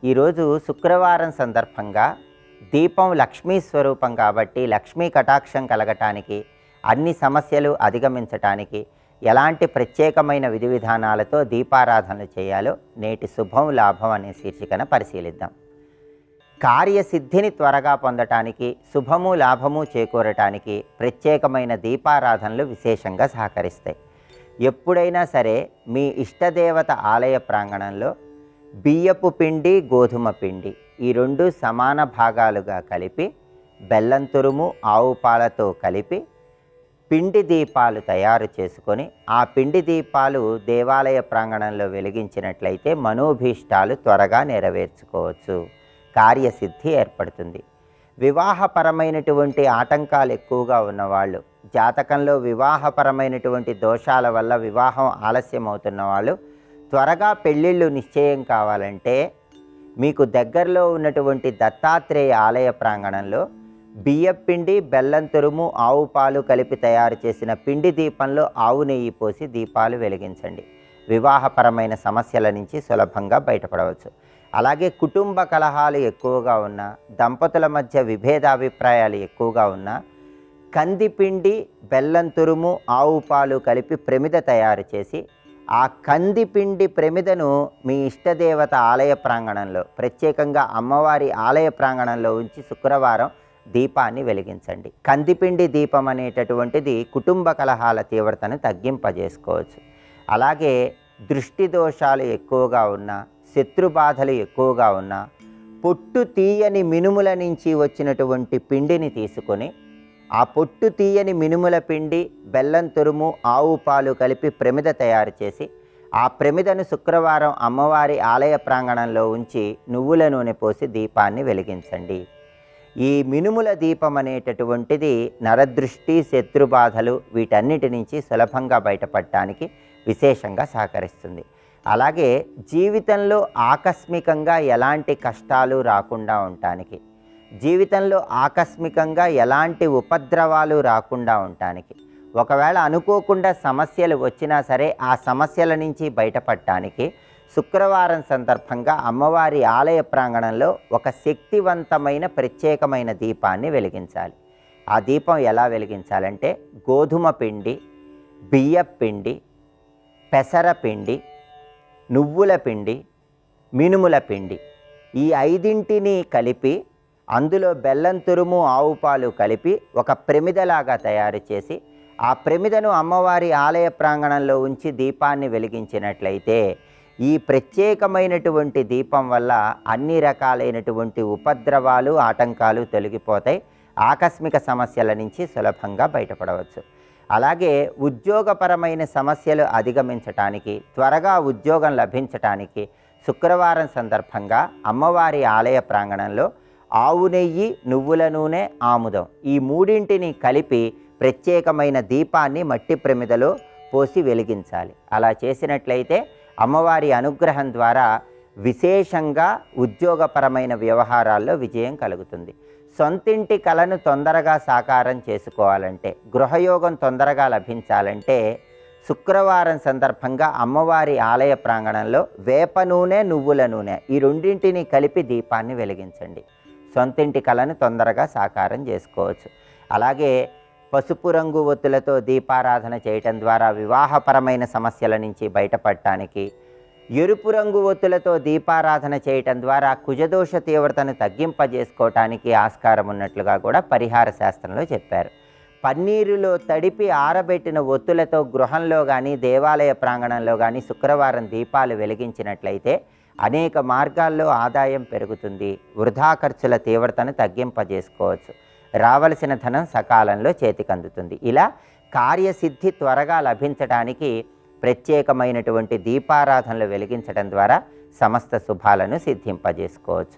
ఈరోజు శుక్రవారం సందర్భంగా దీపం లక్ష్మీ స్వరూపం కాబట్టి లక్ష్మీ కటాక్షం కలగటానికి, అన్ని సమస్యలు అధిగమించటానికి ఎలాంటి ప్రత్యేకమైన విధి విధానాలతో దీపారాధనలు చేయాలో నేటి శుభం లాభం అనే శీర్షికన పరిశీలిద్దాం. కార్యసిద్ధిని త్వరగా పొందటానికి, శుభము లాభము చేకూరటానికి ప్రత్యేకమైన దీపారాధనలు విశేషంగా సహకరిస్తాయి. ఎప్పుడైనా సరే మీ ఇష్టదేవత ఆలయ ప్రాంగణంలో బియ్యపు పిండి, గోధుమ పిండి ఈ రెండు సమాన భాగాలుగా కలిపి బెల్లం తురుము, ఆవు పాలతో కలిపి పిండి దీపాలు తయారు చేసుకొని ఆ పిండి దీపాలు దేవాలయ ప్రాంగణంలో వెలిగించినట్లయితే మనోభీష్టాలు త్వరగా నెరవేర్చుకోవచ్చు, కార్యసిద్ధి ఏర్పడుతుంది. వివాహపరమైనటువంటి ఆటంకాలు ఎక్కువగా ఉన్నవాళ్ళు, జాతకంలో వివాహపరమైనటువంటి దోషాల వల్ల వివాహం ఆలస్యం అవుతున్న వాళ్ళు, త్వరగా పెళ్ళిళ్ళు నిశ్చయం కావాలంటే మీకు దగ్గరలో ఉన్నటువంటి దత్తాత్రేయ ఆలయ ప్రాంగణంలో బియ్యపిండి, బెల్లం తురుము, ఆవు పాలు కలిపి తయారు చేసిన పిండి దీపంలో ఆవు నెయ్యి పోసి దీపాలు వెలిగించండి. వివాహపరమైన సమస్యల నుంచి సులభంగా బయటపడవచ్చు. అలాగే కుటుంబ కలహాలు ఎక్కువగా ఉన్నా, దంపతుల మధ్య విభేదాభిప్రాయాలు ఎక్కువగా ఉన్నా కందిపిండి, బెల్లం తురుము, ఆవు పాలు కలిపి ప్రమిద తయారు చేసి ఆ కందిపిండి ప్రమిదను మీ ఇష్టదేవత ఆలయ ప్రాంగణంలో, ప్రత్యేకంగా అమ్మవారి ఆలయ ప్రాంగణంలో ఉంచి శుక్రవారం దీపాన్ని వెలిగించండి. కందిపిండి దీపం అనేటటువంటిది కుటుంబ కలహాల తీవ్రతను తగ్గింపజేసుకోవచ్చు. అలాగే దృష్టి దోషాలు ఎక్కువగా ఉన్నా, శత్రుబాధలు ఎక్కువగా ఉన్నా పొట్టు తీయని మినుముల నుంచి వచ్చినటువంటి పిండిని తీసుకొని ఆ పొట్టు తీయని మినుముల పిండి, బెల్లం తురుము, ఆవు పాలు కలిపి ప్రమిద తయారు చేసి ఆ ప్రమిదను శుక్రవారం అమ్మవారి ఆలయ ప్రాంగణంలో ఉంచి నువ్వుల నూనె పోసి దీపాన్ని వెలిగించండి. ఈ మినుముల దీపం అనేటటువంటిది నరదృష్టి, శత్రుబాధలు వీటన్నిటి నుంచి సులభంగా బయటపడటానికి విశేషంగా సహకరిస్తుంది. అలాగే జీవితంలో ఆకస్మికంగా ఎలాంటి కష్టాలు రాకుండా ఉండటానికి, జీవితంలో ఆకస్మికంగా ఎలాంటి ఉపద్రవాలు రాకుండా ఉండటానికి, ఒకవేళ అనుకోకుండా సమస్యలు వచ్చినా సరే ఆ సమస్యల నుంచి బయటపడటానికి శుక్రవారం సందర్భంగా అమ్మవారి ఆలయ ప్రాంగణంలో ఒక శక్తివంతమైన ప్రత్యేకమైన దీపాన్ని వెలిగించాలి. ఆ దీపం ఎలా వెలిగించాలంటే గోధుమ పిండి, బియ్యపిండి, పెసరపిండి, నువ్వుల పిండి, మినుముల పిండి ఈ ఐదింటిని కలిపి అందులో బెల్లం తురుము, ఆవు పాలు కలిపి ఒక ప్రమిదలాగా తయారు చేసి ఆ ప్రమిదను అమ్మవారి ఆలయ ప్రాంగణంలో ఉంచి దీపాన్ని వెలిగించినట్లయితే ఈ ప్రత్యేకమైనటువంటి దీపం వల్ల అన్ని రకాలైనటువంటి ఉపద్రవాలు, ఆటంకాలు తొలగిపోతాయి. ఆకస్మిక సమస్యల నుంచి సులభంగా బయటపడవచ్చు. అలాగే ఉద్యోగపరమైన సమస్యలు అధిగమించటానికి, త్వరగా ఉద్యోగం లభించటానికి శుక్రవారం సందర్భంగా అమ్మవారి ఆలయ ప్రాంగణంలో ఆవు నెయ్యి, నువ్వుల నూనె, ఆముదం ఈ మూడింటిని కలిపి ప్రత్యేకమైన దీపాన్ని మట్టి ప్రమిదలో పోసి వెలిగించాలి. అలా చేసినట్లయితే అమ్మవారి అనుగ్రహం ద్వారా విశేషంగా ఉద్యోగపరమైన వ్యవహారాల్లో విజయం కలుగుతుంది. సొంతింటి కలను తొందరగా సాకారం చేసుకోవాలంటే, గృహయోగం తొందరగా లభించాలంటే శుక్రవారం సందర్భంగా అమ్మవారి ఆలయ ప్రాంగణంలో వేప నూనె, నువ్వుల నూనె ఈ రెండింటిని కలిపి దీపాన్ని వెలిగించండి. సొంతింటి కలను తొందరగా సాకారం చేసుకోవచ్చు. అలాగే పసుపు రంగు ఒత్తులతో దీపారాధన చేయటం ద్వారా వివాహపరమైన సమస్యల నుంచి బయటపడటానికి, ఎరుపు రంగు ఒత్తులతో దీపారాధన చేయటం ద్వారా కుజదోష తీవ్రతను తగ్గింపజేసుకోవటానికి ఆస్కారం ఉన్నట్లుగా కూడా పరిహార శాస్త్రంలో చెప్పారు. పన్నీరులో తడిపి ఆరబెట్టిన ఒత్తులతో గృహంలో కానీ, దేవాలయ ప్రాంగణంలో కానీ శుక్రవారం దీపాలు వెలిగించినట్లయితే అనేక మార్గాల్లో ఆదాయం పెరుగుతుంది. వృధా ఖర్చుల తీవ్రతను తగ్గింపజేసుకోవచ్చు. రావలసిన ధనం సకాలంలో చేతికందుతుంది. ఇలా కార్యసిద్ధి త్వరగా లభించడానికి ప్రత్యేకమైనటువంటి దీపారాధనలు వెలిగించడం ద్వారా సమస్త శుభాలను సిద్ధింపజేసుకోవచ్చు.